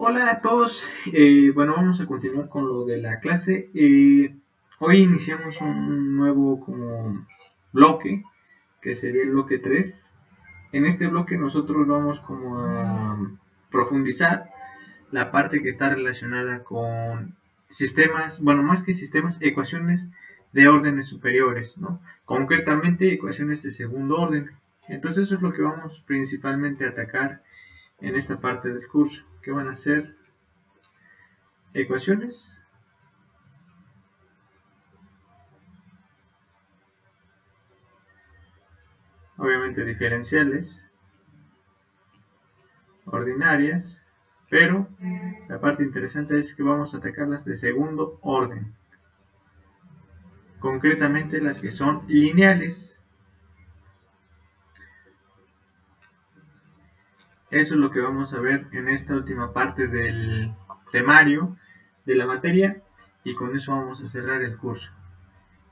Hola a todos, bueno, vamos a continuar con lo de la clase. Hoy iniciamos un nuevo como bloque, que sería el bloque 3. En este bloque nosotros vamos como a profundizar la parte que está relacionada con sistemas, bueno, más que sistemas, ecuaciones de órdenes superiores, ¿no? Concretamente ecuaciones de segundo orden. Entonces eso es lo que vamos principalmente a atacar en esta parte del curso, que van a ser ecuaciones obviamente diferenciales, ordinarias, pero la parte interesante es que vamos a atacarlas de segundo orden, concretamente las que son lineales. Eso es lo que vamos a ver en esta última parte del temario de la materia, y con eso vamos a cerrar el curso.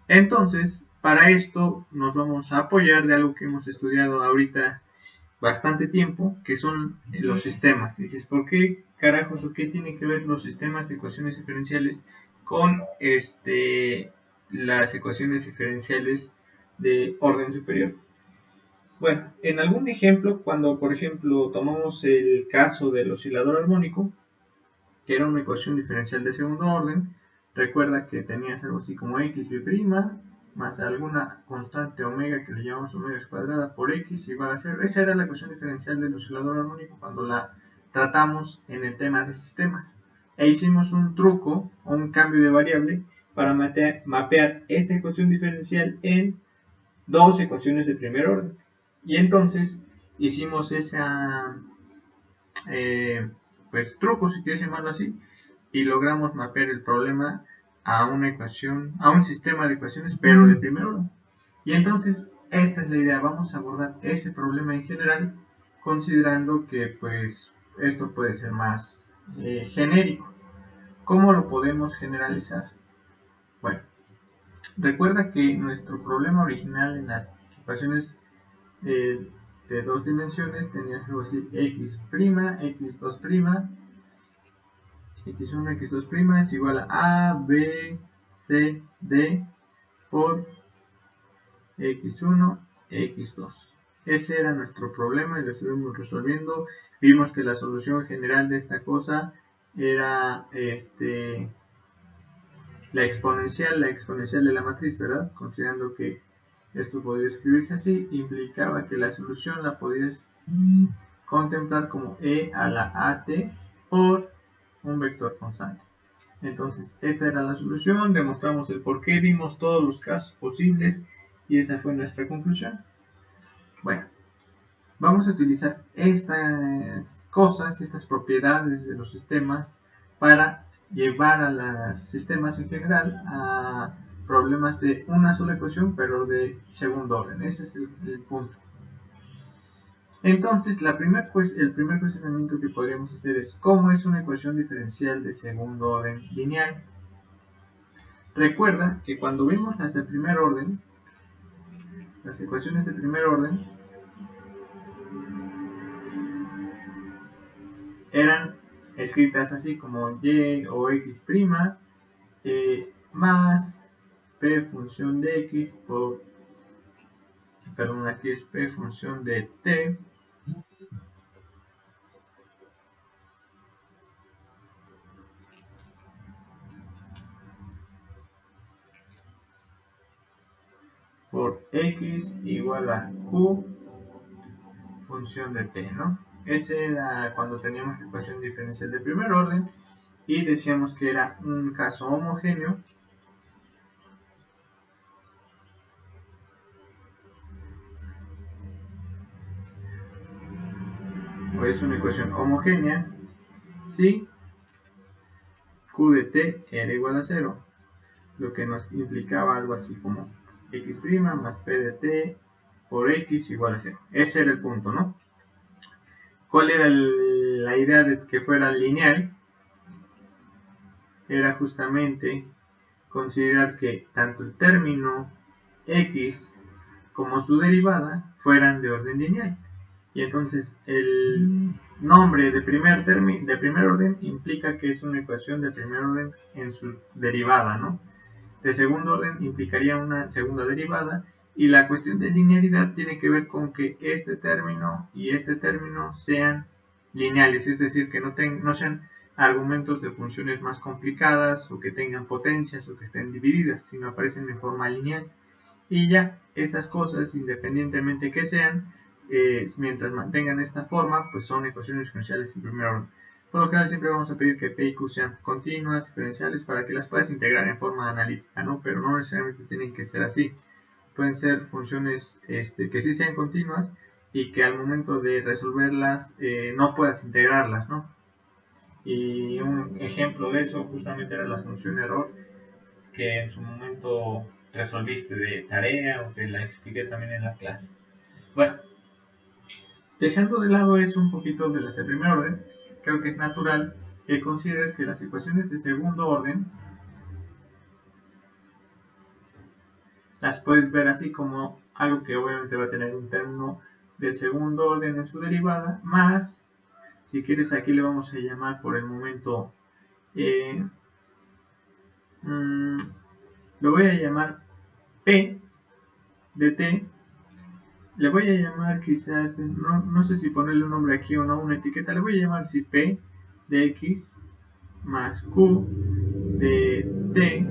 Entonces, para esto nos vamos a apoyar de algo que hemos estudiado ahorita bastante tiempo, que son los sistemas. Dices, ¿por qué carajos o qué tienen que ver los sistemas de ecuaciones diferenciales con las ecuaciones diferenciales de orden superior? Bueno, en algún ejemplo, cuando por ejemplo tomamos el caso del oscilador armónico, que era una ecuación diferencial de segundo orden, recuerda que tenías algo así como xb' más alguna constante omega que le llamamos omega cuadrada por x igual a 0. Esa era la ecuación diferencial del oscilador armónico cuando la tratamos en el tema de sistemas. E hicimos un truco o un cambio de variable para mapear esa ecuación diferencial en dos ecuaciones de primer orden. Y entonces hicimos esa pues truco, si quieres llamarlo así, y logramos mapear el problema a una ecuación, a un sistema de ecuaciones, pero de primer orden. Y entonces esta es la idea, vamos a abordar ese problema en general, considerando que pues esto puede ser más genérico. ¿Cómo lo podemos generalizar? Bueno, recuerda que nuestro problema original en las ecuaciones de dos dimensiones tenías algo así, x', x2', x1, x2' es igual a b, c, d por x1, x2. Ese era nuestro problema y lo estuvimos resolviendo. Vimos que la solución general de esta cosa era la exponencial de la matriz, ¿verdad? Considerando que esto podría escribirse así, implicaba que la solución la podías contemplar como e a la at por un vector constante. Entonces, esta era la solución, demostramos el por qué, vimos todos los casos posibles y esa fue nuestra conclusión. Bueno, vamos a utilizar estas cosas, estas propiedades de los sistemas para llevar a los sistemas en general a problemas de una sola ecuación, pero de segundo orden. Ese es el punto. Entonces, el primer cuestionamiento que podríamos hacer es ¿cómo es una ecuación diferencial de segundo orden lineal? Recuerda que cuando vimos las de primer orden, las ecuaciones de primer orden eran escritas así como y o x' más p función de x por, perdón, aquí es p función de t por x igual a q función de t, ¿no? Ese era cuando teníamos la ecuación diferencial de primer orden y decíamos que era un caso homogéneo o es una ecuación homogénea si q de t era igual a 0, lo que nos implicaba algo así como x' más p de t por x igual a 0. Ese era el punto, ¿no? ¿Cuál era la idea de que fuera lineal? Era justamente considerar que tanto el término x como su derivada fueran de orden lineal. Y entonces el nombre de primer orden implica que es una ecuación de primer orden en su derivada, ¿no? De segundo orden implicaría una segunda derivada, y la cuestión de linealidad tiene que ver con que este término y este término sean lineales, es decir, que no sean argumentos de funciones más complicadas o que tengan potencias o que estén divididas, sino aparecen de forma lineal. Y ya, estas cosas, independientemente que sean, mientras mantengan esta forma, pues son ecuaciones diferenciales de primer orden. Por lo general siempre vamos a pedir que P y Q sean continuas, diferenciales, para que las puedas integrar en forma analítica, ¿no? Pero no necesariamente tienen que ser así. Pueden ser funciones que sí sean continuas y que al momento de resolverlas no puedas integrarlas, ¿no? Y un ejemplo de eso justamente era la función error, que en su momento resolviste de tarea o te la expliqué también en la clase. Bueno, dejando de lado eso un poquito de las de primer orden, creo que es natural que consideres que las ecuaciones de segundo orden las puedes ver así como algo que obviamente va a tener un término de segundo orden en su derivada, más, si quieres aquí le vamos a llamar por el momento, lo voy a llamar P de T. Le voy a llamar quizás, no sé si ponerle un nombre aquí o no, una etiqueta, le voy a llamar si P de X más Q de T,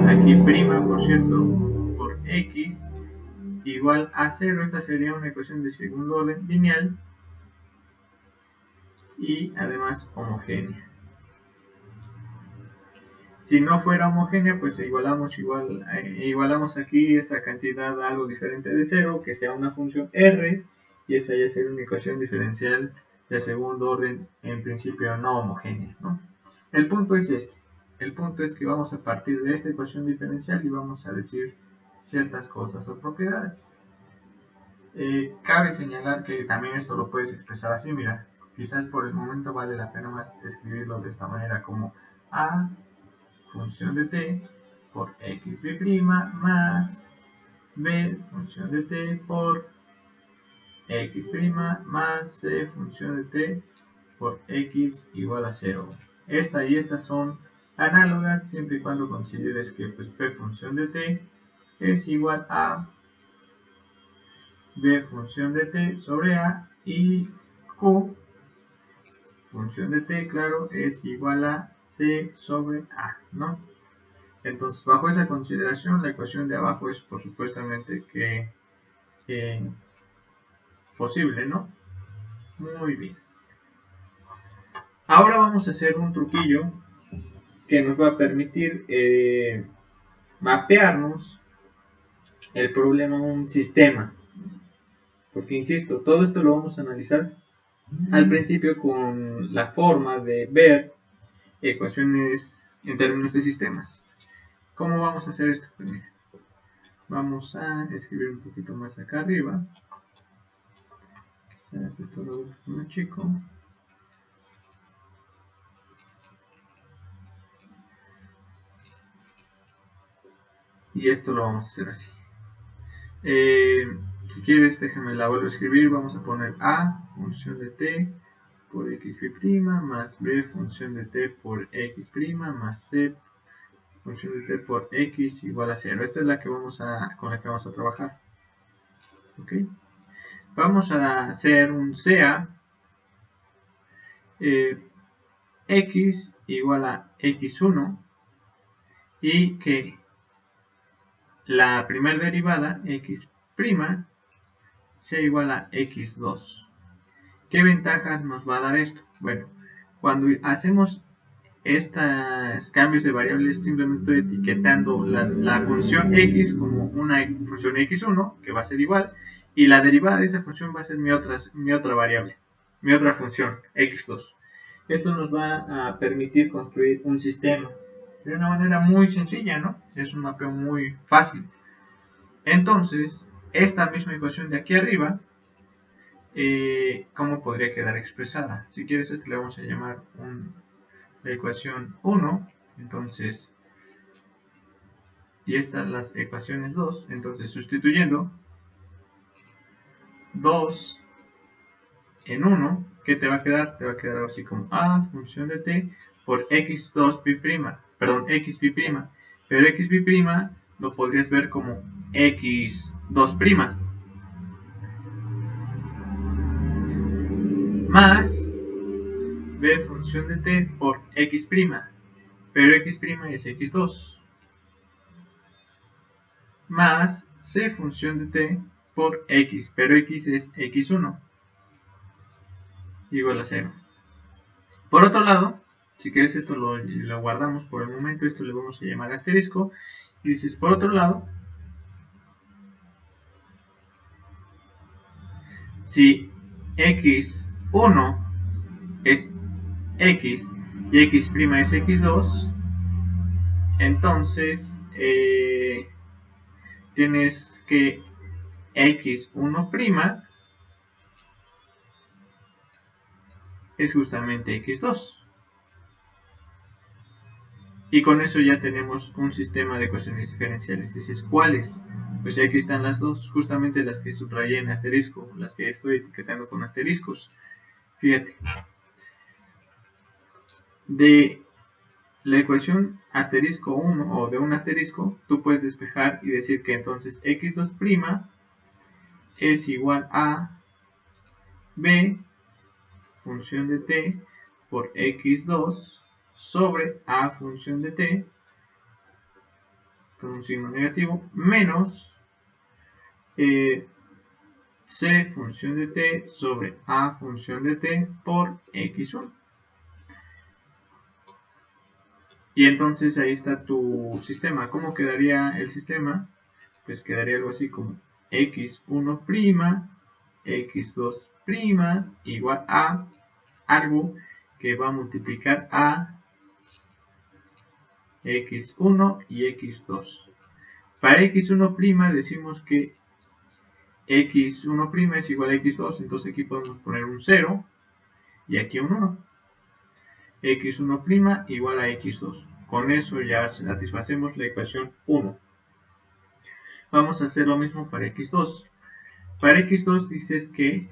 aquí prima por cierto, por X igual a 0. Esta sería una ecuación de segundo orden lineal y además homogénea. Si no fuera homogénea, pues igualamos aquí esta cantidad a algo diferente de 0, que sea una función R, y esa ya sería una ecuación diferencial de segundo orden, en principio no homogénea, ¿no? El punto es este. El punto es que vamos a partir de esta ecuación diferencial y vamos a decir ciertas cosas o propiedades. Cabe señalar que también esto lo puedes expresar así, mira, quizás por el momento vale la pena más escribirlo de esta manera, como A función de t por x b' más b función de t por x' más c función de t por x igual a 0. Esta y estas son análogas siempre y cuando consideres que pues, p función de t es igual a b función de t sobre a, y q función de t, claro, es igual a c sobre a, ¿no? Entonces, bajo esa consideración, la ecuación de abajo es por supuestamente que posible, ¿no? Muy bien. Ahora vamos a hacer un truquillo que nos va a permitir mapearnos el problema a un sistema. Porque, insisto, todo esto lo vamos a analizar al principio con la forma de ver ecuaciones en términos de sistemas. ¿Cómo vamos a hacer esto? Vamos a escribir un poquito más acá arriba. Quizás esto lo hago más chico. Y esto lo vamos a hacer así. Si quieres, déjame la vuelvo a escribir. Vamos a poner A función de t por x' más b función de t por x' más c función de t por x igual a 0. Esta es la que con la que vamos a trabajar. ¿Okay? Vamos a hacer un CA x igual a x1 y que la primera derivada x' sea igual a x2. ¿Qué ventajas nos va a dar esto? Bueno, cuando hacemos estos cambios de variables, simplemente estoy etiquetando la función x como una función x1, que va a ser igual, y la derivada de esa función va a ser mi otra variable, mi otra función, x2. Esto nos va a permitir construir un sistema de una manera muy sencilla, ¿no? Es un mapeo muy fácil. Entonces, esta misma ecuación de aquí arriba, ¿cómo podría quedar expresada? Si quieres, le vamos a llamar la ecuación 1, entonces, y estas las ecuaciones 2, entonces sustituyendo, 2 en 1, ¿qué te va a quedar? Te va a quedar así como a función de t por x2 pi', perdón, x pi', pero x pi' lo podrías ver como x2' más b función de t por x', pero x' es x2 más c función de t por x, pero x es x1 igual a 0. Por otro lado, si quieres esto lo guardamos por el momento, esto le vamos a llamar asterisco, y dices por otro lado, si x1 es x y x' es x2, entonces tienes que x1' es justamente x2. Y con eso ya tenemos un sistema de ecuaciones diferenciales. Dices, ¿cuáles? Pues ya aquí están las dos, justamente las que subrayé en asterisco, las que estoy etiquetando con asteriscos. Fíjate. De la ecuación asterisco 1 o de un asterisco, tú puedes despejar y decir que entonces x2' es igual a b función de t por x2 sobre a función de t con un signo negativo menos c función de t sobre a función de t por x1. Y entonces ahí está tu sistema. ¿Cómo quedaría el sistema? Pues quedaría algo así como x1', x2' igual a algo que va a multiplicar a x1 y x2. Para x1' decimos que x1' es igual a x2, entonces aquí podemos poner un 0 y aquí un 1. x1' igual a x2. Con eso ya satisfacemos la ecuación 1. Vamos a hacer lo mismo para x2. Para x2 dices que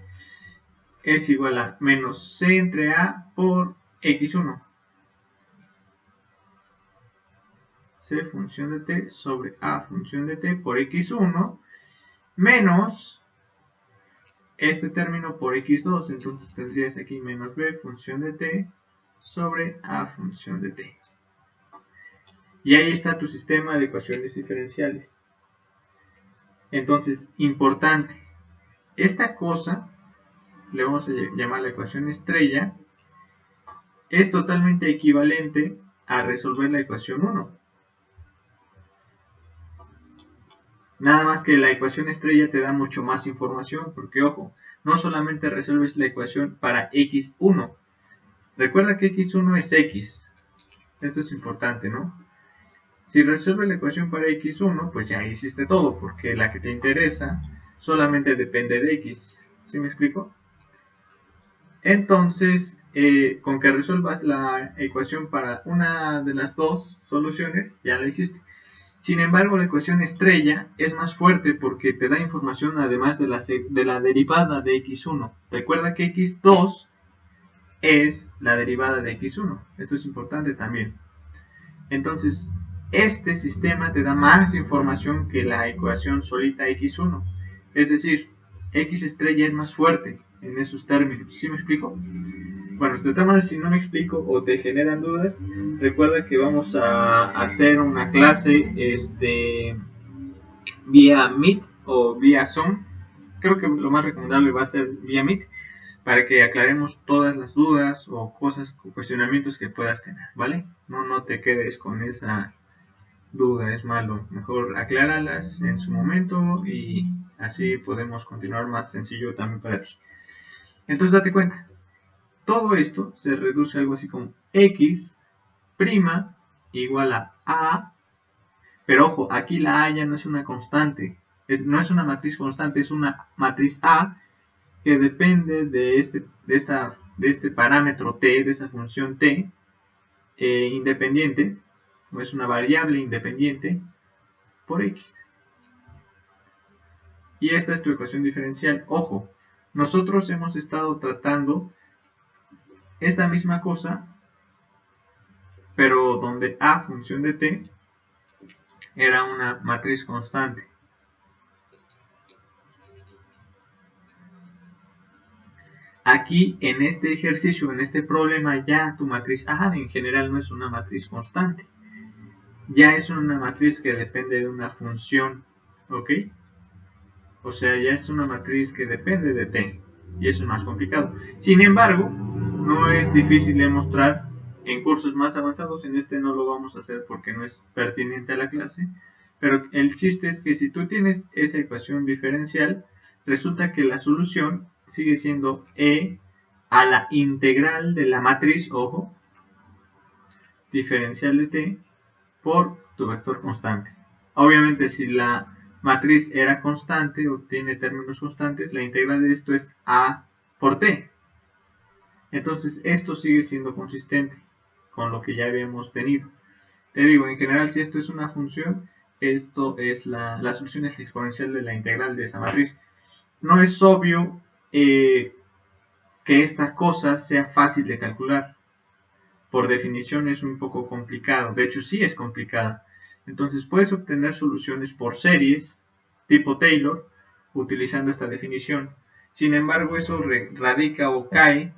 es igual a menos c entre a por x1. C función de t sobre a función de t por x1 menos este término por x2. Entonces tendrías aquí menos b función de t sobre a función de t. Y ahí está tu sistema de ecuaciones diferenciales. Entonces, importante, esta cosa, le vamos a llamar la ecuación estrella, es totalmente equivalente a resolver la ecuación 1. Nada más que la ecuación estrella te da mucho más información, porque ojo, no solamente resuelves la ecuación para x1. Recuerda que x1 es x. Esto es importante, ¿no? Si resuelves la ecuación para x1, pues ya hiciste todo, porque la que te interesa solamente depende de x. ¿Sí me explico? Entonces, con que resuelvas la ecuación para una de las dos soluciones, ya la hiciste. Sin embargo, la ecuación estrella es más fuerte porque te da información además de la derivada de x1. Recuerda que x2 es la derivada de x1. Esto es importante también. Entonces, este sistema te da más información que la ecuación solita x1. Es decir, x estrella es más fuerte en esos términos. ¿Sí me explico? Bueno, de todas maneras, si no me explico o te generan dudas, recuerda que vamos a hacer una clase vía Meet o vía Zoom. Creo que lo más recomendable va a ser vía Meet para que aclaremos todas las dudas o cosas o cuestionamientos que puedas tener, ¿vale? No te quedes con esa duda, es malo. Mejor acláralas en su momento y así podemos continuar más sencillo también para ti. Entonces date cuenta, todo esto se reduce a algo así como x' igual a, pero ojo, aquí la a ya no es una constante, no es una matriz constante, es una matriz a que depende de este parámetro t, de esa función t, independiente, o es una variable independiente por x. Y esta es tu ecuación diferencial. Ojo, nosotros hemos estado tratando esta misma cosa, pero donde A función de t era una matriz constante. Aquí en este ejercicio, en este problema, ya tu matriz A en general no es una matriz constante, ya es una matriz que depende de una función, ¿ok? O sea, ya es una matriz que depende de t, y eso es más complicado. Sin embargo, no es difícil de mostrar en cursos más avanzados. En este no lo vamos a hacer porque no es pertinente a la clase, pero el chiste es que si tú tienes esa ecuación diferencial, resulta que la solución sigue siendo e a la integral de la matriz, ojo, diferencial de t por tu vector constante. Obviamente, si la matriz era constante o tiene términos constantes, la integral de esto es a por t. Entonces, esto sigue siendo consistente con lo que ya habíamos tenido. Te digo, en general, si esto es una función, esto es la solución es la exponencial de la integral de esa matriz. No es obvio que esta cosa sea fácil de calcular. Por definición es un poco complicado. De hecho, sí es complicada. Entonces puedes obtener soluciones por series, tipo Taylor, utilizando esta definición. Sin embargo, eso radica o cae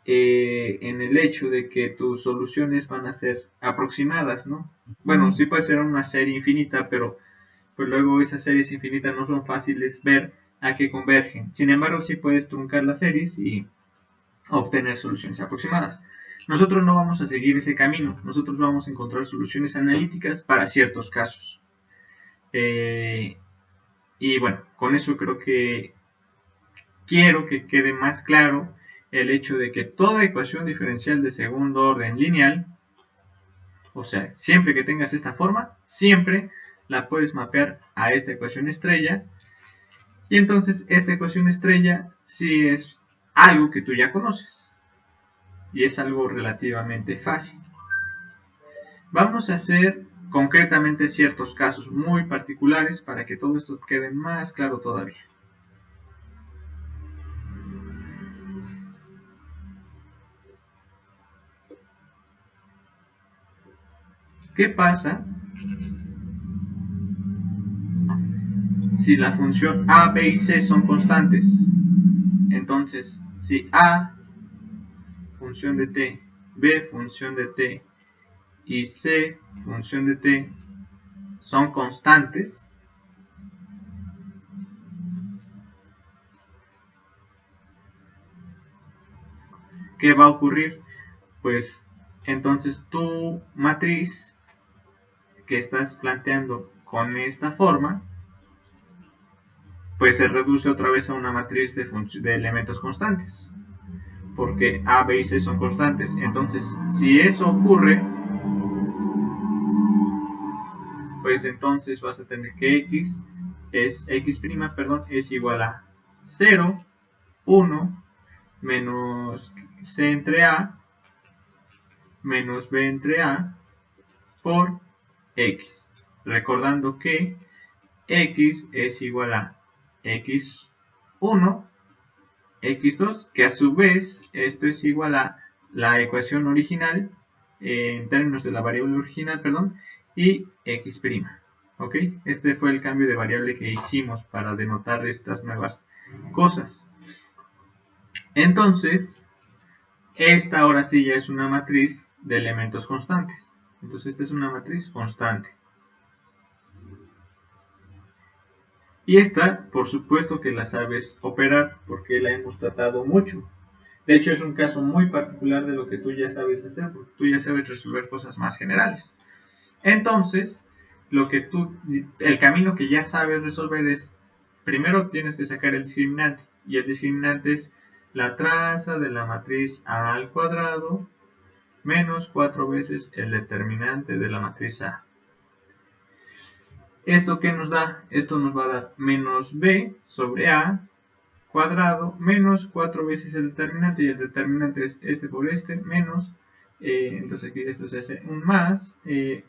en el hecho de que tus soluciones van a ser aproximadas, ¿no? Bueno, sí puede ser una serie infinita, pero pues luego esas series infinitas no son fáciles ver a qué convergen. Sin embargo, sí puedes truncar las series y obtener soluciones aproximadas. Nosotros no vamos a seguir ese camino, nosotros vamos a encontrar soluciones analíticas para ciertos casos. Y bueno, con eso creo que quiero que quede más claro el hecho de que toda ecuación diferencial de segundo orden lineal, o sea, siempre que tengas esta forma, siempre la puedes mapear a esta ecuación estrella. Y entonces esta ecuación estrella sí es algo que tú ya conoces. Y es algo relativamente fácil. Vamos a hacer concretamente ciertos casos muy particulares para que todo esto quede más claro todavía. ¿Qué pasa si la función a, b y c son constantes? Entonces, si a función de t, b función de t y c función de t son constantes, ¿qué va a ocurrir? Pues entonces tu matriz que estás planteando con esta forma, pues se reduce otra vez a una matriz de elementos constantes, porque a, b y c son constantes. Entonces, si eso ocurre, pues entonces vas a tener que x es igual a 0, 1, menos c entre a, menos b entre a, por x. Recordando que x es igual a x1, x2, que a su vez esto es igual a la ecuación original, en términos de la variable original, perdón, y x'. ¿Ok? Este fue el cambio de variable que hicimos para denotar estas nuevas cosas. Entonces, esta ahora sí ya es una matriz de elementos constantes. Entonces, esta es una matriz constante. Y esta, por supuesto que la sabes operar, porque la hemos tratado mucho. De hecho, es un caso muy particular de lo que tú ya sabes hacer, porque tú ya sabes resolver cosas más generales. Entonces, el camino que ya sabes resolver es, primero tienes que sacar el discriminante, y el discriminante es la traza de la matriz A al cuadrado menos 4 veces el determinante de la matriz A. ¿Esto qué nos da? Esto nos va a dar menos b sobre a cuadrado menos 4 veces el determinante, y el determinante es este por este, menos, entonces aquí esto se hace un más c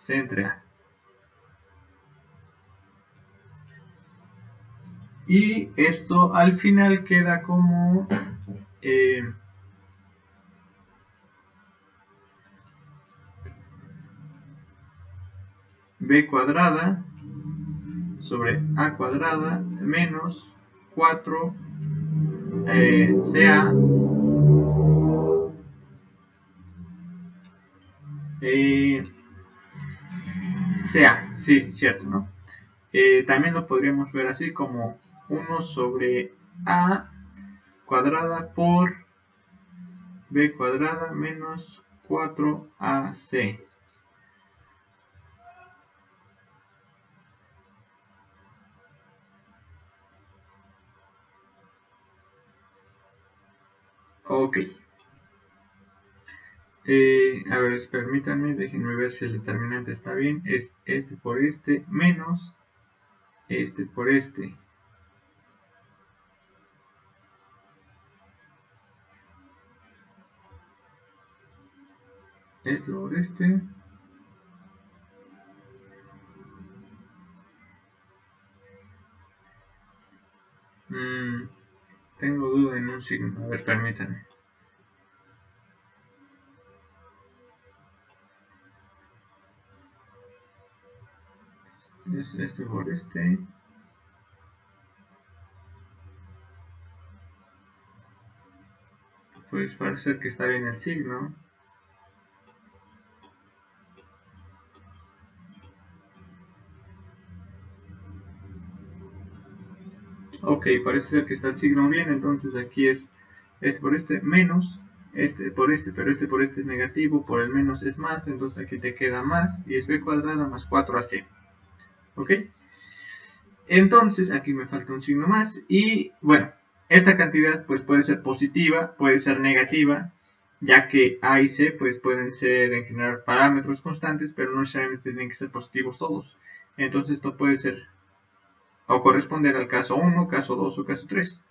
entre a. Y esto al final queda como b cuadrada sobre a cuadrada menos 4 CA CA, sí, cierto, ¿no? También lo podríamos ver así como 1 sobre a cuadrada por b cuadrada menos 4ac. Ok. A ver, permítanme, déjenme ver si el determinante está bien. Es este por este menos este por este. Este por este. Tengo duda en un signo. A ver, permítanme. Es este por este. Pues parece que está bien el signo. Ok, parece ser que está el signo bien. Entonces aquí es este por este menos este por este, pero este por este es negativo, por el menos es más, entonces aquí te queda más y es b cuadrada más 4ac. ¿Ok? Entonces aquí me falta un signo más y bueno, esta cantidad pues puede ser positiva, puede ser negativa, ya que a y c pues pueden ser en general parámetros constantes, pero no necesariamente tienen que ser positivos todos. Entonces esto puede ser o corresponder al caso 1, caso 2 o caso 3.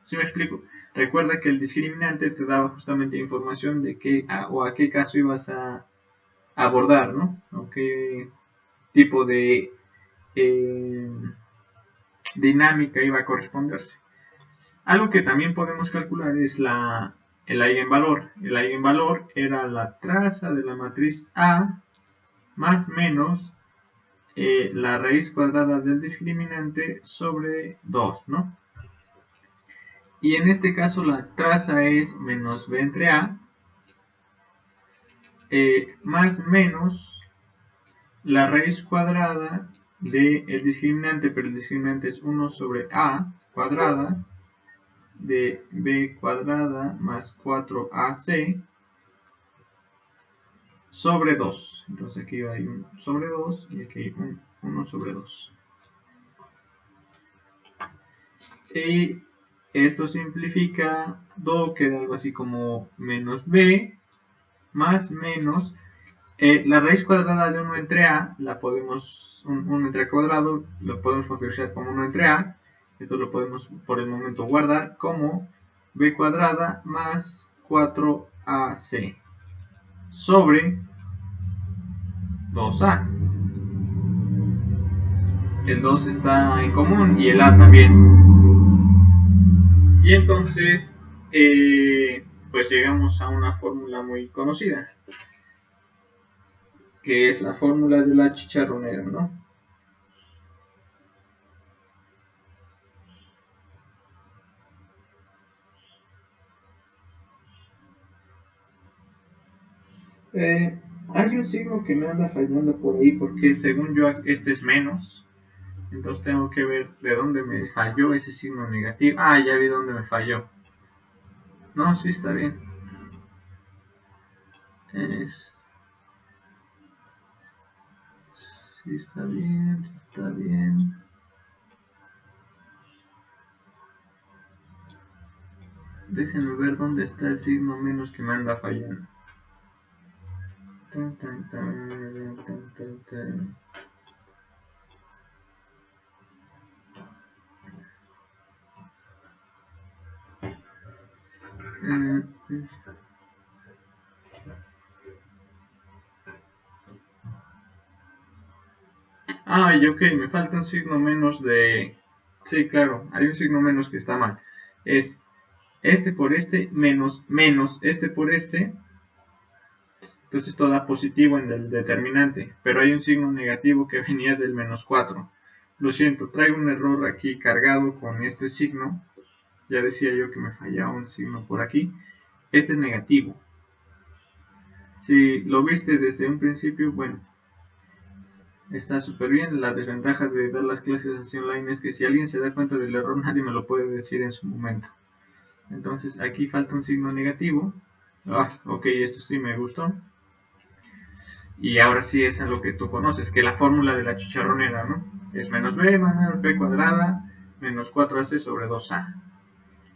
¿Sí me explico? Recuerda que el discriminante te daba justamente información de qué o a qué caso ibas a abordar, ¿no? O qué tipo de eh, dinámica iba a corresponderse. Algo que también podemos calcular es el eigenvalor. El eigenvalor era la traza de la matriz A más menos la raíz cuadrada del discriminante sobre 2, ¿no? Y en este caso la traza es menos b entre a más menos la raíz cuadrada del discriminante, pero el discriminante es 1 sobre a cuadrada de b cuadrada más 4ac sobre 2. Entonces aquí hay 1 sobre 2 y aquí hay 1 sobre 2. Y esto simplifica, queda algo así como menos b más menos la raíz cuadrada de 1 entre a, la podemos, 1 entre a cuadrado, lo podemos factorizar como 1 entre a. Esto lo podemos por el momento guardar como b cuadrada más 4ac sobre 2a. El 2 está en común y el a también. Y entonces, pues llegamos a una fórmula muy conocida, que es la fórmula de la chicharronera, ¿no? Hay un signo que me anda fallando por ahí porque según yo este es menos. Entonces tengo que ver de dónde me falló ese signo negativo. Ah, ya vi dónde me falló. No, sí está bien. Es... Sí está bien, sí está bien. Déjenme ver dónde está el signo menos que me anda fallando. Tan, tan, tan, tan, tan, tan. Ah, y ok, me falta un signo menos de Sí, claro, hay un signo menos que está mal. Es este por este menos este por este. Entonces esto da positivo en el determinante, pero hay un signo negativo que venía del menos 4. Lo siento, traigo un error aquí cargado con este signo. Ya decía yo que me fallaba un signo por aquí. Este es negativo. Si lo viste desde un principio, bueno, está súper bien. La desventaja de dar las clases así online es que si alguien se da cuenta del error, nadie me lo puede decir en su momento. Entonces aquí falta un signo negativo. Ok, esto sí me gustó. Y ahora sí es a lo que tú conoces, que la fórmula de la chicharronera, ¿no? Es menos b menos b cuadrada menos 4ac sobre 2a.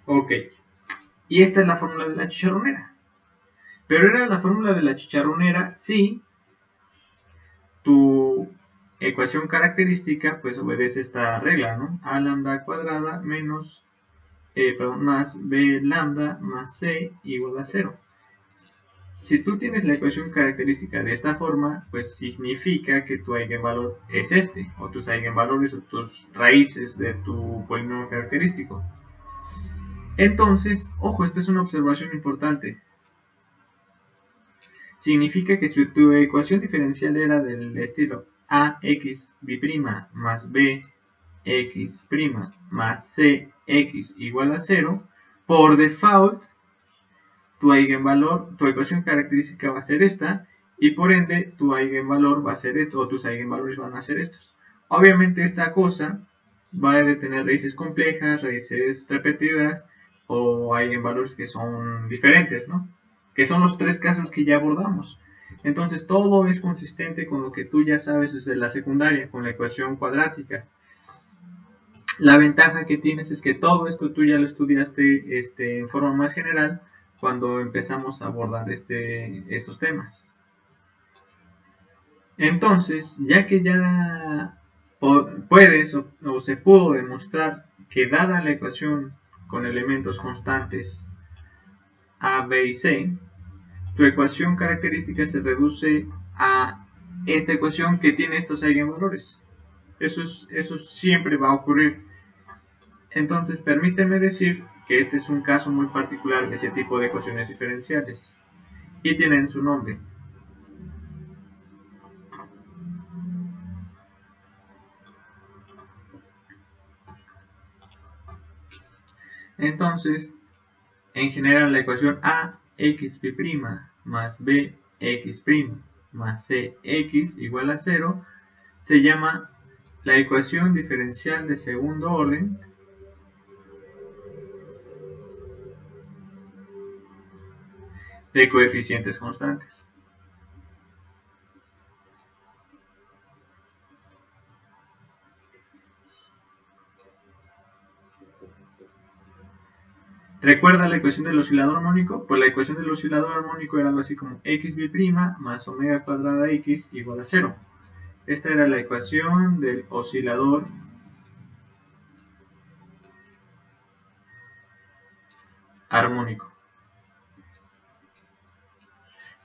Ok. Y esta es la fórmula de la chicharronera. Pero era la fórmula de la chicharronera si tu ecuación característica pues obedece esta regla, ¿no? A lambda cuadrada menos, más b lambda más c igual a 0. Si tú tienes la ecuación característica de esta forma, pues significa que tu eigenvalor es este, o tus eigenvalores o tus raíces de tu polinomio característico. Entonces, ojo, esta es una observación importante. Significa que si tu ecuación diferencial era del estilo ax b' más bx' más cx igual a 0, por default tu eigenvalor, tu ecuación característica va a ser esta, y por ende tu eigenvalor va a ser esto, o tus eigenvalores van a ser estos. Obviamente esta cosa va a tener raíces complejas, raíces repetidas, o eigenvalores que son diferentes, ¿no? Que son los tres casos que ya abordamos. Entonces todo es consistente con lo que tú ya sabes desde la secundaria, con la ecuación cuadrática. La ventaja que tienes es que todo esto tú ya lo estudiaste en forma más general cuando empezamos a abordar estos temas. Entonces, ya que ya puedes o se pudo demostrar que dada la ecuación con elementos constantes A, B y C, tu ecuación característica se reduce a esta ecuación que tiene estos eigenvalores. Eso siempre va a ocurrir. Entonces, permíteme decir que este es un caso muy particular de ese tipo de ecuaciones diferenciales. Y tienen su nombre. Entonces, en general, la ecuación ax' más bx' más cx igual a 0 se llama la ecuación diferencial de segundo orden de coeficientes constantes. ¿Recuerda la ecuación del oscilador armónico? Pues la ecuación del oscilador armónico era algo así como xb' más omega cuadrada x igual a 0. Esta era la ecuación del oscilador armónico.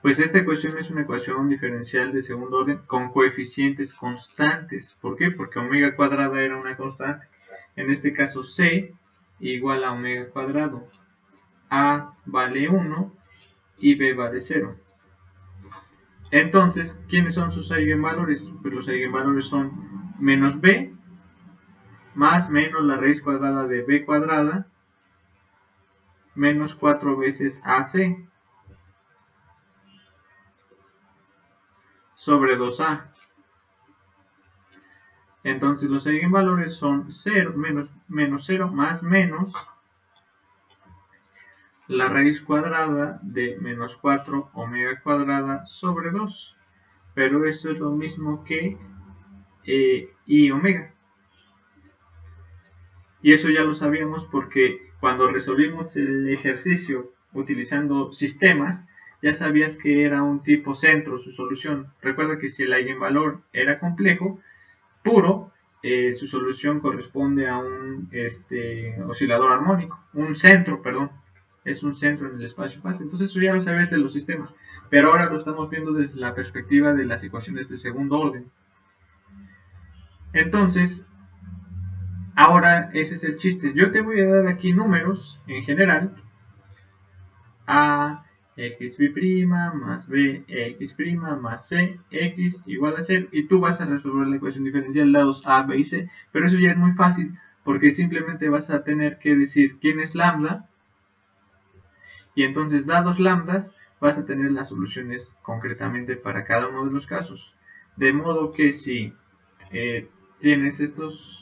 Pues esta ecuación es una ecuación diferencial de segundo orden con coeficientes constantes. ¿Por qué? Porque omega cuadrada era una constante. En este caso c igual a omega cuadrado. A vale 1 y b vale 0. Entonces, ¿quiénes son sus eigenvalores? Pues los eigenvalores son menos b más menos la raíz cuadrada de b cuadrada menos 4 veces ac sobre 2a. Entonces los eigenvalores son 0, menos 0 más menos la raíz cuadrada de menos 4 omega cuadrada sobre 2. Pero eso es lo mismo que i omega. Y eso ya lo sabíamos porque cuando resolvimos el ejercicio utilizando sistemas, ya sabías que era un tipo centro su solución. Recuerda que si el eigenvalor era complejo, puro, su solución corresponde a un oscilador armónico, un centro, perdón, es un centro en el espacio-fase. Entonces eso ya lo sabes de los sistemas, pero ahora lo estamos viendo desde la perspectiva de las ecuaciones de segundo orden. Entonces, Ahora, ese es el chiste. Yo te voy a dar aquí números en general. A x b' más b x' más c x igual a 0. Y tú vas a resolver la ecuación diferencial lados a, b y c. Pero eso ya es muy fácil, porque simplemente vas a tener que decir quién es lambda. Y entonces, dados lambdas, vas a tener las soluciones concretamente para cada uno de los casos. De modo que si tienes estas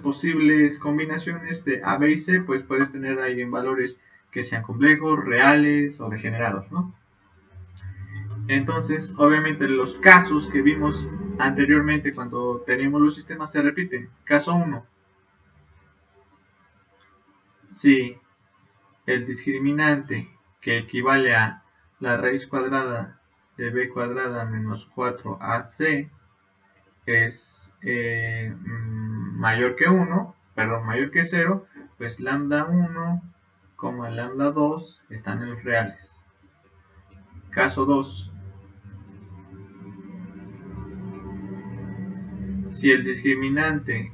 posibles combinaciones de A, B y C, pues puedes tener eigenvalores que sean complejos, reales o degenerados, ¿no? Entonces, obviamente los casos que vimos anteriormente cuando teníamos los sistemas se repiten. Caso 1. Si el discriminante, que equivale a la raíz cuadrada de b cuadrada menos 4ac, es mayor que 1, perdón, mayor que 0, pues lambda 1, lambda 2 están en los reales. Caso 2. Si el discriminante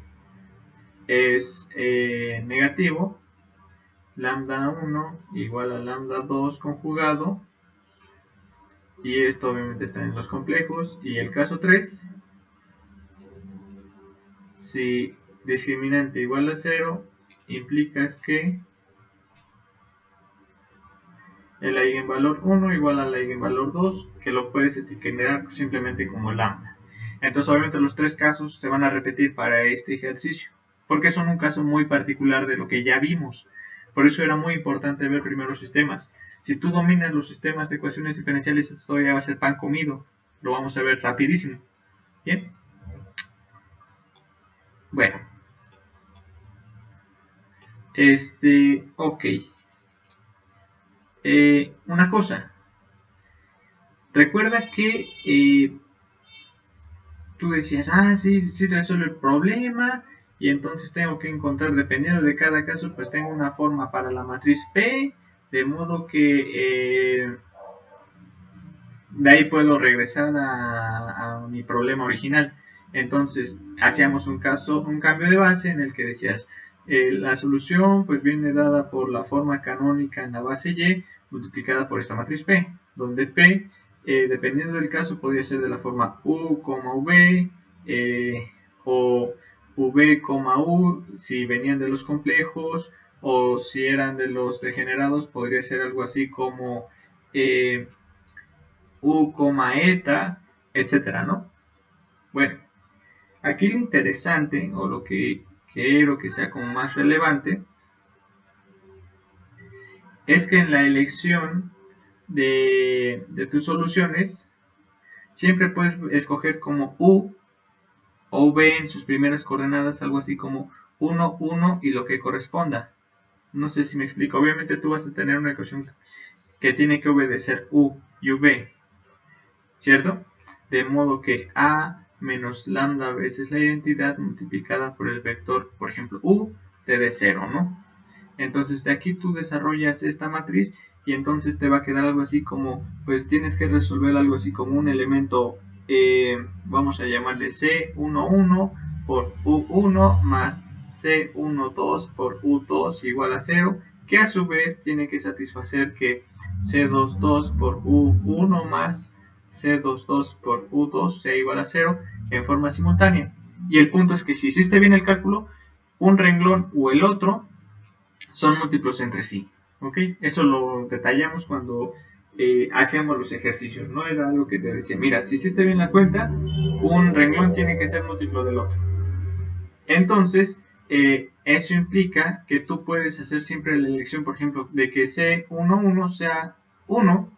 es negativo, lambda 1 igual a lambda 2 conjugado, y esto obviamente está en los complejos. Y el caso 3, si discriminante igual a 0, implica que el eigenvalor 1 igual al eigenvalor 2, que lo puedes etiquetar simplemente como lambda. Entonces obviamente los tres casos se van a repetir para este ejercicio, porque son un caso muy particular de lo que ya vimos. Por eso era muy importante ver primero los sistemas. Si tú dominas los sistemas de ecuaciones diferenciales, esto ya va a ser pan comido. Lo vamos a ver rapidísimo. Bien. Bueno. Ok. Una cosa. Recuerda que tú decías, sí resuelve el problema, y entonces tengo que encontrar, dependiendo de cada caso, pues tengo una forma para la matriz P, de modo que de ahí puedo regresar a mi problema original. Entonces hacíamos un cambio de base en el que decías, la solución pues viene dada por la forma canónica en la base Y multiplicada por esta matriz P, donde P, dependiendo del caso, podría ser de la forma U, V, o V, U, si venían de los complejos, o si eran de los degenerados, podría ser algo así como U, eta, etcétera, ¿no? Bueno, aquí lo interesante, o lo que quiero que sea como más relevante, es que en la elección de tus soluciones, siempre puedes escoger como U o V en sus primeras coordenadas, algo así como 1, 1 y lo que corresponda. No sé si me explico. Obviamente tú vas a tener una ecuación que tiene que obedecer U y V, ¿cierto? De modo que A menos lambda veces la identidad multiplicada por el vector, por ejemplo, U, te dé 0, ¿no? Entonces de aquí tú desarrollas esta matriz y entonces te va a quedar algo así como, pues tienes que resolver algo así como un elemento, vamos a llamarle C11 por U1 más C12 por U2 igual a 0, que a su vez tiene que satisfacer que C22 por U1 más C22 por U2 sea igual a 0 en forma simultánea. Y el punto es que si hiciste bien el cálculo, un renglón o el otro son múltiplos entre sí. ¿Ok? Eso lo detallamos cuando hacíamos los ejercicios. No era algo que te decía, mira, si hiciste bien la cuenta, un renglón tiene que ser múltiplo del otro. Entonces, eso implica que tú puedes hacer siempre la elección, por ejemplo, de que C11 sea 1,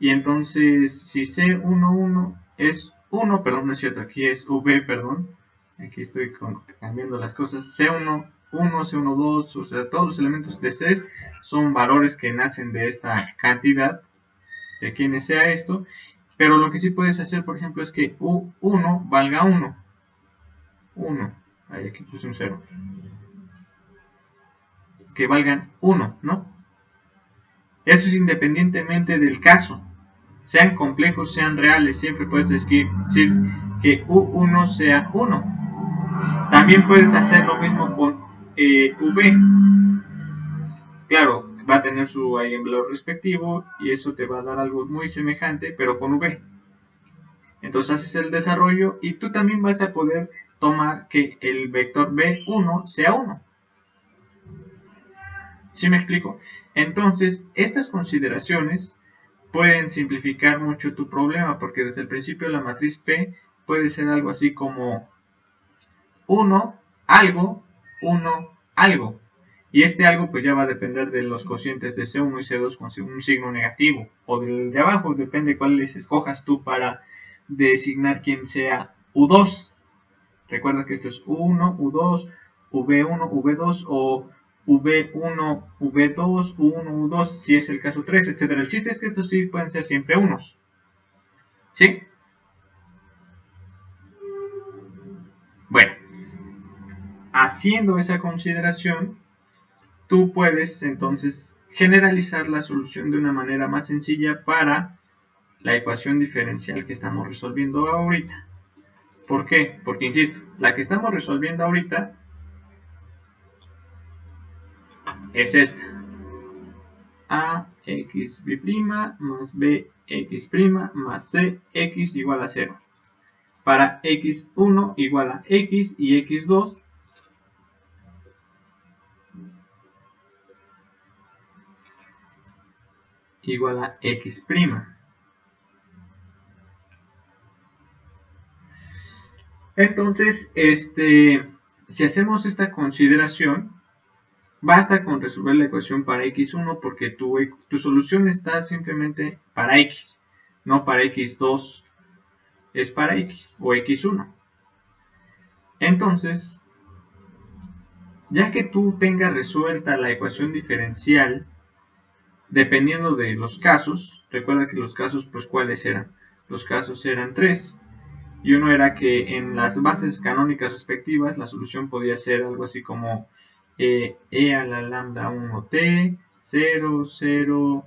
y entonces si C11 es 1, perdón, no es cierto, aquí es V, perdón, aquí estoy cambiando las cosas, C11, C12, o sea, todos los elementos de C son valores que nacen de esta cantidad, de quienes sea esto, pero lo que sí puedes hacer, por ejemplo, es que U1 valga 1, ahí aquí puse un 0, que valgan 1, ¿no? Eso es independientemente del caso. Sean complejos, sean reales, siempre puedes decir que U1 sea 1. También puedes hacer lo mismo con V. Claro, va a tener su eigenvalor respectivo y eso te va a dar algo muy semejante, pero con V. Entonces haces el desarrollo y tú también vas a poder tomar que el vector B1 sea 1. ¿Sí me explico? Entonces, estas consideraciones pueden simplificar mucho tu problema, porque desde el principio la matriz P puede ser algo así como 1, algo, 1, algo. Y este algo pues ya va a depender de los cocientes de C1 y C2 con un signo negativo. O del de abajo, depende cuáles escojas tú para designar quién sea U2. Recuerda que esto es U1, U2, V1, V2 o V1, V2, U1, U2, si es el caso 3, etc. El chiste es que estos sí pueden ser siempre unos. ¿Sí? Bueno, haciendo esa consideración, tú puedes entonces generalizar la solución de una manera más sencilla para la ecuación diferencial que estamos resolviendo ahorita. ¿Por qué? Porque, insisto, la que estamos resolviendo ahorita es esta. AXB' más BX' más CX igual a 0. Para X1 igual a X y X2 igual a X'. Entonces, si hacemos esta consideración, basta con resolver la ecuación para X1 porque tu solución está simplemente para X, no para X2, es para X o X1. Entonces, ya que tú tengas resuelta la ecuación diferencial, dependiendo de los casos, recuerda que los casos, pues, ¿cuáles eran? Los casos eran 3. Y uno era que en las bases canónicas respectivas la solución podía ser algo así como e a la lambda 1t, 0, 0,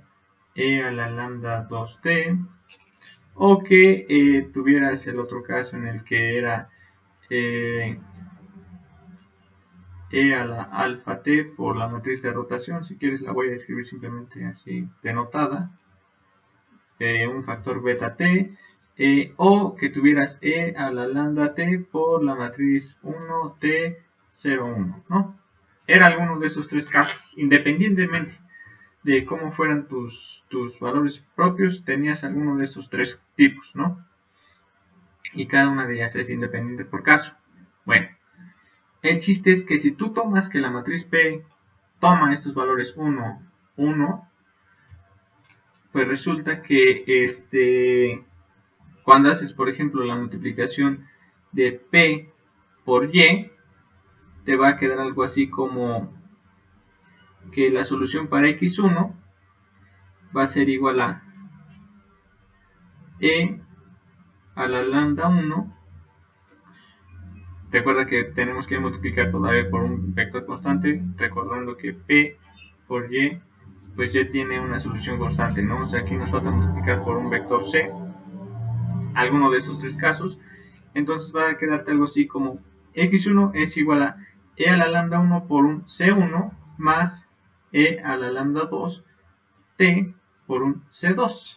e a la lambda 2t, o que tuvieras el otro caso en el que era e a la alfa t por la matriz de rotación. Si quieres la voy a escribir simplemente así denotada, un factor beta t, o que tuvieras e a la lambda t por la matriz 1t 01, ¿no? Era alguno de esos tres casos, independientemente de cómo fueran tus valores propios, tenías alguno de esos tres tipos, ¿no? Y cada una de ellas es independiente por caso. Bueno, el chiste es que si tú tomas que la matriz P toma estos valores 1, 1, pues resulta que cuando haces, por ejemplo, la multiplicación de P por Y, te va a quedar algo así como que la solución para X1 va a ser igual a E a la lambda 1. Recuerda que tenemos que multiplicar todavía por un vector constante, recordando que P por Y, pues Y tiene una solución constante, ¿no? O sea, aquí nos falta multiplicar por un vector C, alguno de esos tres casos. Entonces va a quedarte algo así como X1 es igual a E a la lambda 1 por un C1 más E a la lambda 2 T por un C2.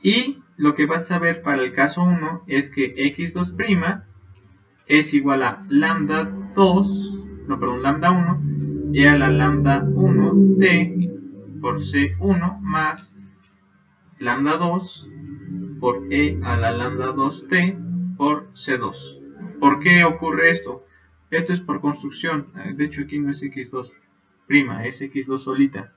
Y lo que vas a ver para el caso 1 es que X2' es igual a lambda 1 E a la lambda 1 T por C1 más lambda 2 por E a la lambda 2t por C2. ¿Por qué ocurre esto? Esto es por construcción. De hecho aquí no es x2', es x2 solita.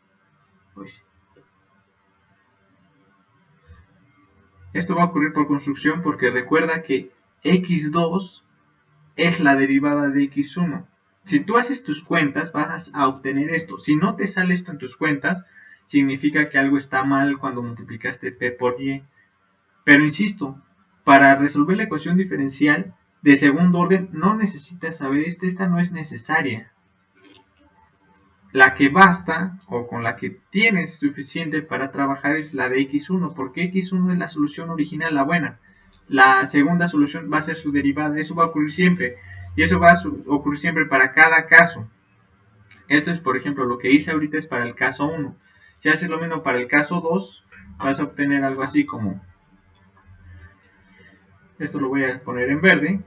Esto va a ocurrir por construcción porque recuerda que x2 es la derivada de x1. Si tú haces tus cuentas vas a obtener esto. Si no te sale esto en tus cuentas, significa que algo está mal cuando multiplicaste p por y. Pero insisto, para resolver la ecuación diferencial de segundo orden no necesitas saber esta no es necesaria. La que basta o con la que tienes suficiente para trabajar es la de x1, porque x1 es la solución original, la buena. la segunda solución va a ser su derivada. Eso va a ocurrir siempre. Y eso va a ocurrir siempre para cada caso. Esto es, por ejemplo, lo que hice ahorita es para el caso 1. Si haces lo mismo para el caso 2, vas a obtener algo así como... Esto lo voy a poner en verde.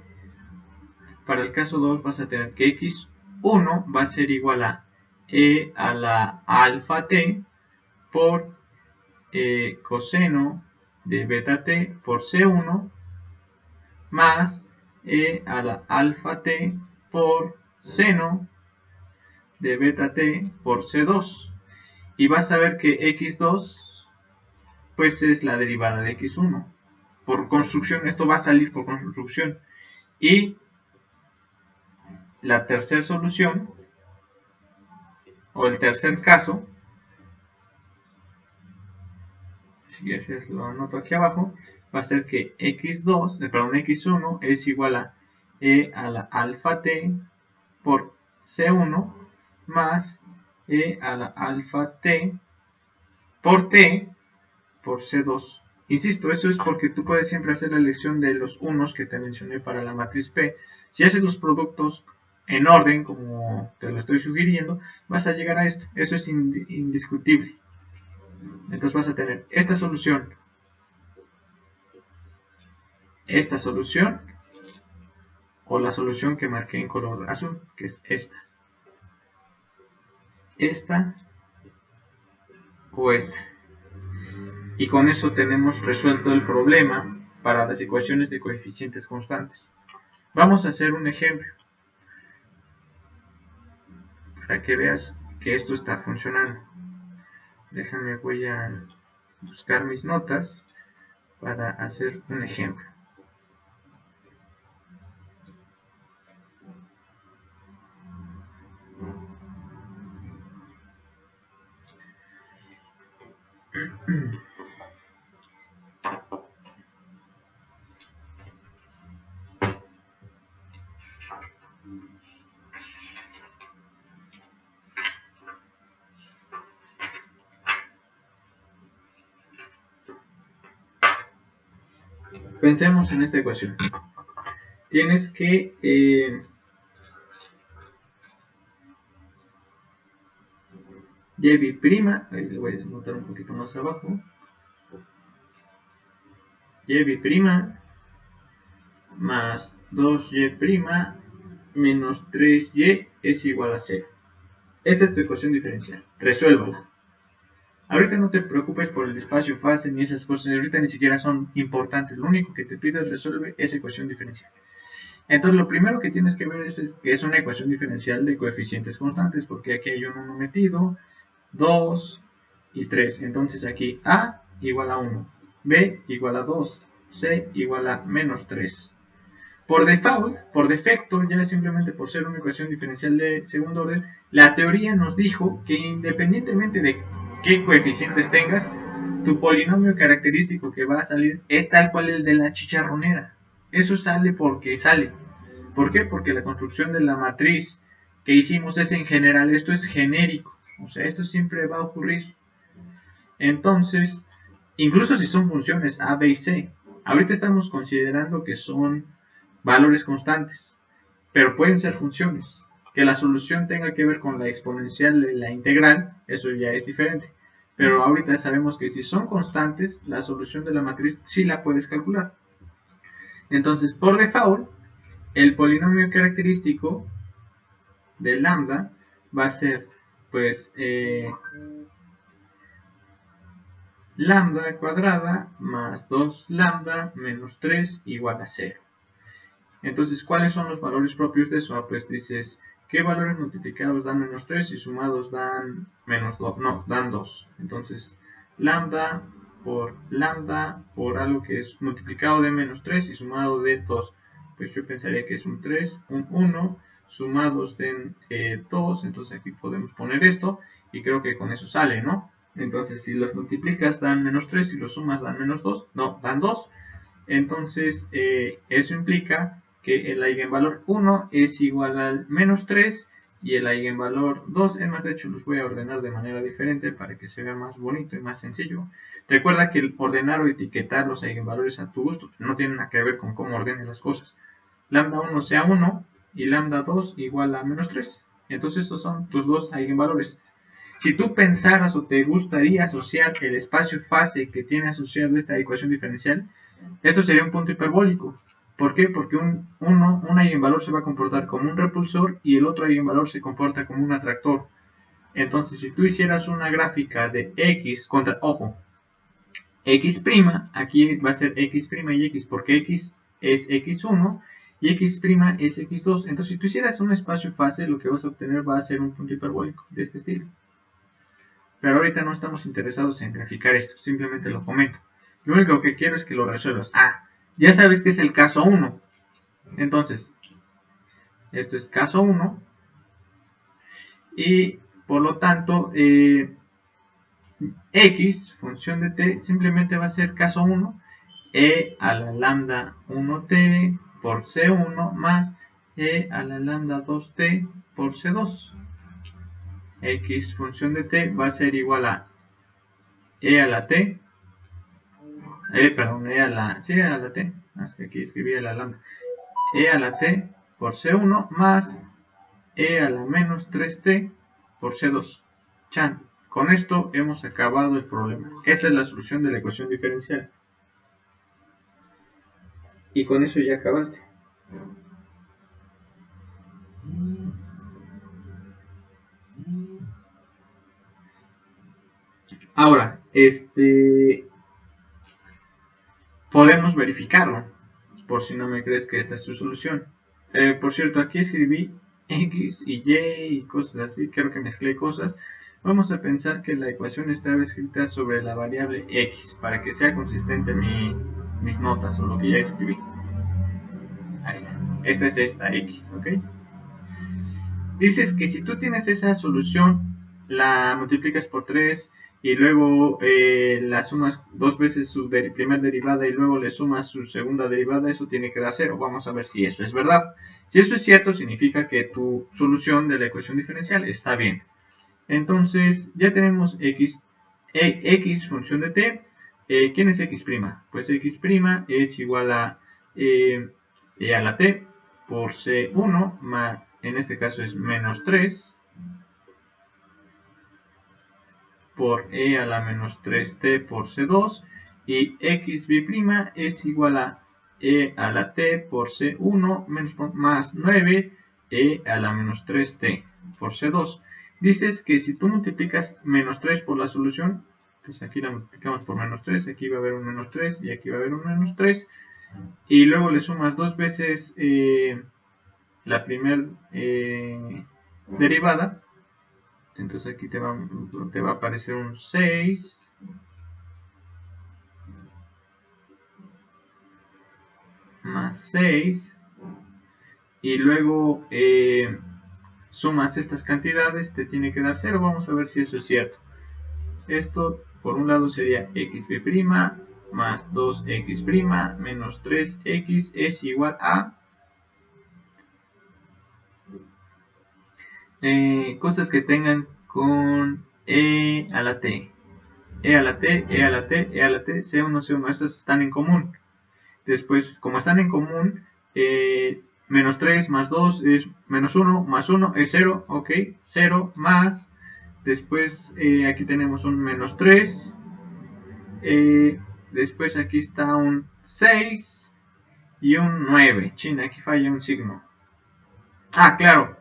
Para el caso 2 vas a tener que x1 va a ser igual a e a la alfa t por coseno de beta t por c1 más e a la alfa t por seno de beta t por c2. Y vas a ver que x2 pues es la derivada de x1. Por construcción, esto va a salir por construcción. Y la tercera solución, o el tercer caso, si lo anoto aquí abajo, va a ser que x1 es igual a e a la alfa t por c1 más e a la alfa t por c2. Insisto, eso es porque tú puedes siempre hacer la elección de los unos que te mencioné para la matriz P. Si haces los productos en orden, como te lo estoy sugiriendo, vas a llegar a esto. Eso es indiscutible. Entonces vas a tener esta solución, o la solución que marqué en color azul, que es esta o esta. Y con eso tenemos resuelto el problema para las ecuaciones de coeficientes constantes. Vamos a hacer un ejemplo para que veas que esto está funcionando. Déjame, voy a buscar mis notas para hacer un ejemplo. Pensemos en esta ecuación. Tienes que y', ahí le voy a anotar un poquito más abajo, y' más 2y' menos 3y es igual a 0. Esta es tu ecuación diferencial. Resuélvala. Ahorita no te preocupes por el espacio fase ni esas cosas, ahorita ni siquiera son importantes. Lo único que te pido es resuelve esa ecuación diferencial. Entonces lo primero que tienes que ver es que es una ecuación diferencial de coeficientes constantes, porque aquí hay un 1 metido, 2 y 3. Entonces aquí A igual a 1, B igual a 2, C igual a menos 3. Por default, por defecto, ya simplemente por ser una ecuación diferencial de segundo orden, la teoría nos dijo que independientemente de qué coeficientes tengas, tu polinomio característico que va a salir es tal cual el de la chicharronera. Eso sale porque sale. ¿Por qué? Porque la construcción de la matriz que hicimos es en general, esto es genérico. O sea, esto siempre va a ocurrir. Entonces, incluso si son funciones A, B y C, ahorita estamos considerando que son valores constantes, pero pueden ser funciones. Que la solución tenga que ver con la exponencial de la integral, eso ya es diferente. Pero ahorita sabemos que si son constantes, la solución de la matriz sí la puedes calcular. Entonces, por default, el polinomio característico de lambda va a ser, pues, lambda cuadrada más 2 lambda menos 3 igual a 0. Entonces, ¿cuáles son los valores propios de eso? Pues dices, ¿qué valores multiplicados dan menos 3 y sumados dan menos 2? No, dan 2. Entonces, lambda por algo que es multiplicado de menos 3 y sumado de 2. Pues yo pensaría que es un 3, un 1, sumados de 2. Entonces aquí podemos poner esto y creo que con eso sale, ¿no? Entonces, si los multiplicas dan menos 3, si los sumas dan menos 2, no, dan 2. Entonces, eso implica que el eigenvalor 1 es igual al menos 3 y el eigenvalor 2, es más, de hecho los voy a ordenar de manera diferente para que se vea más bonito y más sencillo. Recuerda que el ordenar o etiquetar los eigenvalores a tu gusto no tiene nada que ver con cómo ordenes las cosas. Lambda 1 sea 1 y lambda 2 igual a menos 3. Entonces estos son tus dos eigenvalores. Si tú pensaras o te gustaría asociar el espacio fase que tiene asociado esta ecuación diferencial, esto sería un punto hiperbólico. ¿Por qué? Porque un eigenvalor se va a comportar como un repulsor y el otro eigenvalor se comporta como un atractor. Entonces, si tú hicieras una gráfica de x contra, ojo, x', aquí va a ser x' y x, porque x es x1 y x' es x2. Entonces, si tú hicieras un espacio fase, lo que vas a obtener va a ser un punto hiperbólico de este estilo. Pero ahorita no estamos interesados en graficar esto, simplemente lo comento. Lo único que quiero es que lo resuelvas. Ya sabes que es el caso 1. Entonces, esto es caso 1. Y por lo tanto, x, función de t, simplemente va a ser caso 1, e a la lambda 1t por c1 más e a la lambda 2t por c2. X, función de t, va a ser igual a e a la t, e a la t, es que aquí escribí a la lambda, e a la t por c1 más e a la menos 3t por c2. Chan. Con esto hemos acabado el problema. Esta es la solución de la ecuación diferencial. Y con eso ya acabaste. Ahora, podemos verificarlo, por si no me crees que esta es su solución. Por cierto, aquí escribí x y y cosas así, creo que mezclé cosas. Vamos a pensar que la ecuación estaba escrita sobre la variable x, para que sea consistente mis notas o lo que ya escribí. Ahí está. Esta es esta x, ¿ok? Dices que si tú tienes esa solución, la multiplicas por 3 y luego la sumas dos veces su primera derivada y luego le sumas su segunda derivada, eso tiene que dar 0. Vamos a ver si eso es verdad. Si eso es cierto, significa que tu solución de la ecuación diferencial está bien. Entonces, ya tenemos x función de t. ¿Quién es x'? Pues x' es igual a e a la t por c1 más, en este caso es menos 3 por e a la menos 3t por c2 y xb' es igual a e a la t por c1 más 9 e a la menos 3t por c2. Dices que si tú multiplicas menos 3 por la solución, pues aquí la multiplicamos por menos 3, aquí va a haber un menos 3 y aquí va a haber un menos 3, y luego le sumas dos veces la primera derivada, entonces aquí te va a aparecer un 6 más 6 y luego sumas estas cantidades, te tiene que dar 0. Vamos a ver si eso es cierto. Esto por un lado sería xb' más 2x' menos 3x es igual a cosas que tengan con e a la t, e a la t, e a la t, e a la t, c1, c1, estas están en común. Después, como están en común, menos 3 más 2 es menos 1, más 1 es 0, ok, 0 más, después aquí tenemos un menos 3, después aquí está un 6 y un 9, chin, aquí falla un signo. Claro,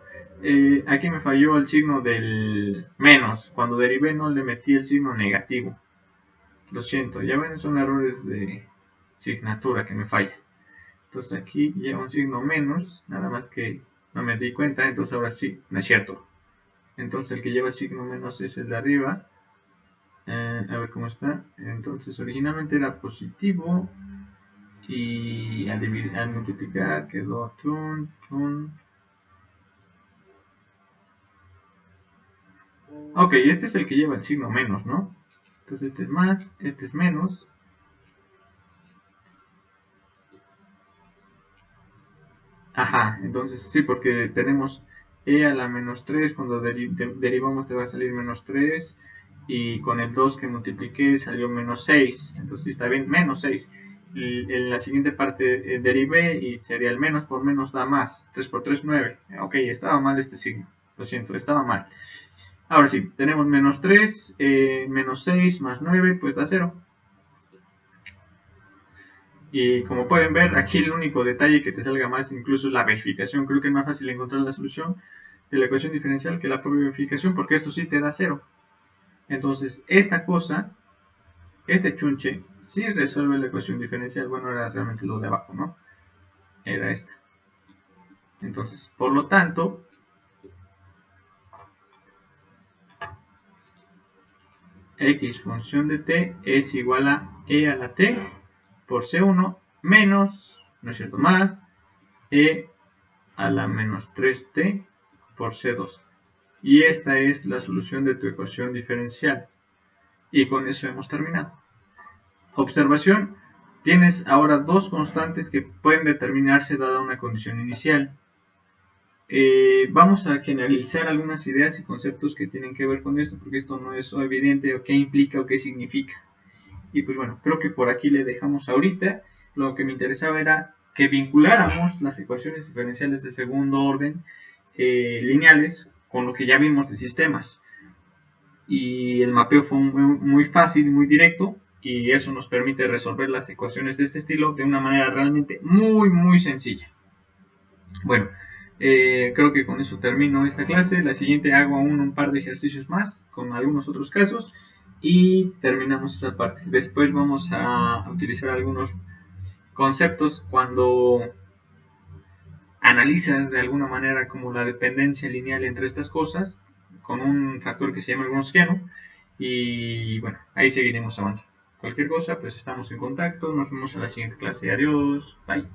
aquí me falló el signo del menos, cuando derivé no le metí el signo negativo, lo siento, ya ven, son errores de signatura que me falla. Entonces aquí lleva un signo menos, nada más que no me di cuenta, entonces ahora sí, no es cierto. Entonces el que lleva signo menos es el de arriba. A ver cómo está. Entonces originalmente era positivo y al multiplicar quedó tun, tun. Ok, este es el que lleva el signo menos, ¿no? Entonces este es más, este es menos. Ajá, entonces sí, porque tenemos e a la menos 3, cuando derivamos te va a salir menos 3, y con el 2 que multipliqué salió menos 6, entonces está bien, menos 6. En la siguiente parte derivé y sería el menos por menos da más, 3 por 3, 9. Ok, estaba mal este signo, lo siento, estaba mal. Ahora sí, tenemos menos 3, menos 6 más 9, pues da 0. Y como pueden ver, aquí el único detalle que te salga más incluso es la verificación. Creo que es más fácil encontrar la solución de la ecuación diferencial que la propia verificación, porque esto sí te da 0. Entonces, esta cosa, este chunche, sí resuelve la ecuación diferencial. Bueno, era realmente lo de abajo, ¿no? Era esta. Entonces, por lo tanto, x función de t es igual a e a la t por c1 menos, ¿no es cierto?, más e a la menos 3t por c2. Y esta es la solución de tu ecuación diferencial. Y con eso hemos terminado. Observación. Tienes ahora dos constantes que pueden determinarse dada una condición inicial. Vamos a generalizar algunas ideas y conceptos que tienen que ver con esto, porque esto no es evidente o qué implica o qué significa. Y pues bueno, creo que por aquí le dejamos ahorita. Lo que me interesaba era que vinculáramos las ecuaciones diferenciales de segundo orden lineales con lo que ya vimos de sistemas. Y el mapeo fue muy fácil, muy directo, y eso nos permite resolver las ecuaciones de este estilo de una manera realmente muy sencilla. Bueno, creo que con eso termino esta clase. La siguiente hago aún un par de ejercicios más con algunos otros casos y terminamos esa parte. Después vamos a utilizar algunos conceptos cuando analizas de alguna manera como la dependencia lineal entre estas cosas con un factor que se llama el gaussiano. Y bueno, ahí seguiremos avanzando. Cualquier cosa, pues estamos en contacto. Nos vemos en la siguiente clase. Adiós. Bye.